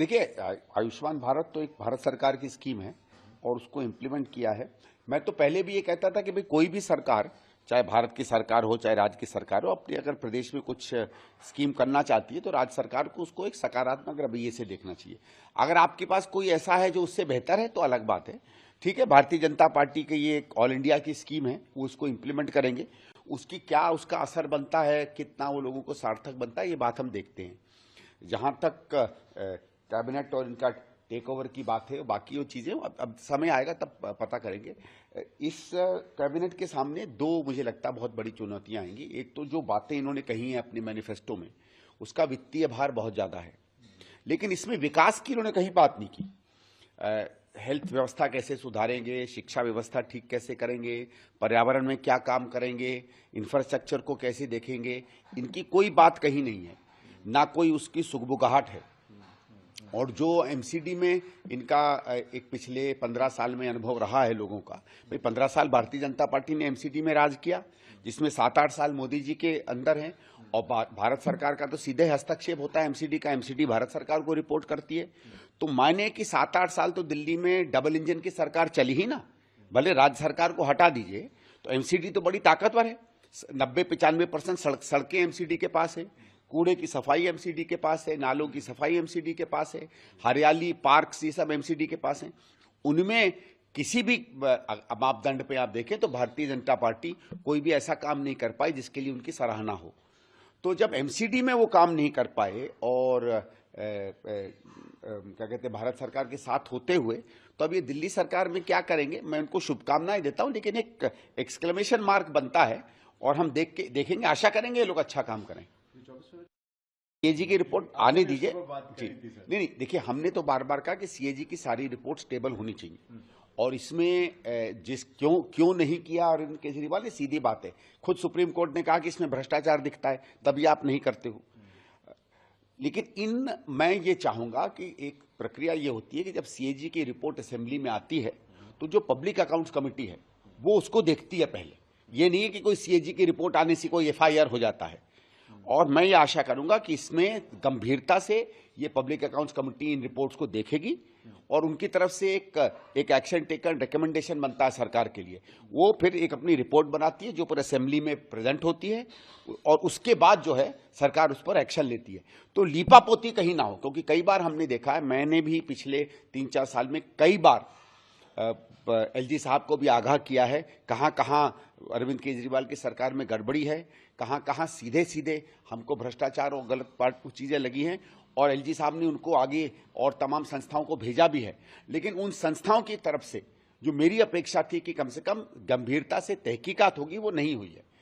देखिए, आयुष्मान भारत तो एक भारत सरकार की स्कीम है और उसको इम्प्लीमेंट किया है। मैं तो पहले भी ये कहता था कि भाई कोई भी सरकार, चाहे भारत की सरकार हो चाहे राज्य की सरकार हो, अपनी अगर प्रदेश में कुछ स्कीम करना चाहती है तो राज्य सरकार को उसको एक सकारात्मक रवैये से देखना चाहिए। अगर आपके पास कोई ऐसा है जो उससे बेहतर है तो अलग बात है। ठीक है, भारतीय जनता पार्टी की ये एक ऑल इंडिया की स्कीम है, वो उसको इम्प्लीमेंट करेंगे। उसकी क्या उसका असर बनता है, कितना वो लोगों को सार्थक बनता है, ये बात हम देखते हैं। जहाँ तक कैबिनेट और इनका टेक ओवर की बात है, बाकी वो चीज़ें अब समय आएगा तब पता करेंगे। इस कैबिनेट के सामने दो मुझे लगता है बहुत बड़ी चुनौतियां आएंगी। एक तो जो बातें इन्होंने कही हैं अपने मैनिफेस्टो में, उसका वित्तीय भार बहुत ज़्यादा है, लेकिन इसमें विकास की इन्होंने कहीं बात नहीं की। हेल्थ व्यवस्था कैसे सुधारेंगे, शिक्षा व्यवस्था ठीक कैसे करेंगे, पर्यावरण में क्या काम करेंगे, इंफ्रास्ट्रक्चर को कैसे देखेंगे, इनकी कोई बात कहीं नहीं है, ना कोई उसकी सुगबुगाहट है। और जो एमसीडी में इनका एक पिछले 15 साल में अनुभव रहा है लोगों का, भाई 15 साल भारतीय जनता पार्टी ने एमसीडी में राज किया, जिसमें 7-8 साल मोदी जी के अंदर हैं, और भारत सरकार का तो सीधे हस्तक्षेप होता है एमसीडी का, एमसीडी भारत सरकार को रिपोर्ट करती है। तो माने कि 7-8 साल तो दिल्ली में डबल इंजन की सरकार चली ही ना, भले राज्य सरकार को हटा दीजिए, तो एमसीडी तो बड़ी ताकतवर है। 90-95% सड़कें एमसीडी के पास है, कूड़े की सफाई एमसीडी के पास है, नालों की सफाई एमसीडी के पास है, हरियाली पार्क्स ये सब एमसीडी के पास हैं। उनमें किसी भी मापदंड पे आप देखें तो भारतीय जनता पार्टी कोई भी ऐसा काम नहीं कर पाई जिसके लिए उनकी सराहना हो। तो जब एमसीडी में वो काम नहीं कर पाए और क्या कहते हैं भारत सरकार के साथ होते हुए, तो अब ये दिल्ली सरकार में क्या करेंगे, मैं उनको शुभकामनाएं देता हूं, लेकिन एक एक्सक्लेमेशन मार्क बनता है और हम देखेंगे, आशा करेंगे ये लोग अच्छा काम करें। सीएजी की रिपोर्ट आने दीजिए जी। नहीं, देखिए, हमने तो बार बार कहा कि सीएजी की सारी रिपोर्ट स्टेबल होनी चाहिए, और इसमें क्यों नहीं किया अरविंद केजरीवाल, ये सीधी बात है। खुद सुप्रीम कोर्ट ने कहा कि इसमें भ्रष्टाचार दिखता है, तभी आप नहीं करते हो। लेकिन मैं ये चाहूंगा कि एक प्रक्रिया ये होती है कि जब सीएजी की रिपोर्ट असेंबली में आती है तो जो पब्लिक अकाउंट्स कमेटी है वो उसको देखती है पहले। ये नहीं है कि कोई सीएजी की रिपोर्ट आने से कोई एफआईआर हो जाता है। और मैं ये आशा करूंगा कि इसमें गंभीरता से ये पब्लिक अकाउंट्स कमेटी इन रिपोर्ट्स को देखेगी और उनकी तरफ से एक एक्शन टेकन रिकमेंडेशन बनता है सरकार के लिए, वो फिर एक अपनी रिपोर्ट बनाती है जो पर असेंबली में प्रेजेंट होती है, और उसके बाद जो है सरकार उस पर एक्शन लेती है। तो लीपापोती कहीं ना हो, क्योंकि कई बार हमने देखा है, मैंने भी पिछले 3-4 साल में कई बार एलजी साहब को भी आगाह किया है, कहाँ कहाँ अरविंद केजरीवाल की सरकार में गड़बड़ी है, कहाँ कहाँ सीधे सीधे हमको भ्रष्टाचार और गलत चीज़ें लगी हैं, और एलजी साहब ने उनको आगे और तमाम संस्थाओं को भेजा भी है। लेकिन उन संस्थाओं की तरफ से जो मेरी अपेक्षा थी कि कम से कम गंभीरता से तहकीकात होगी, वो नहीं हुई है।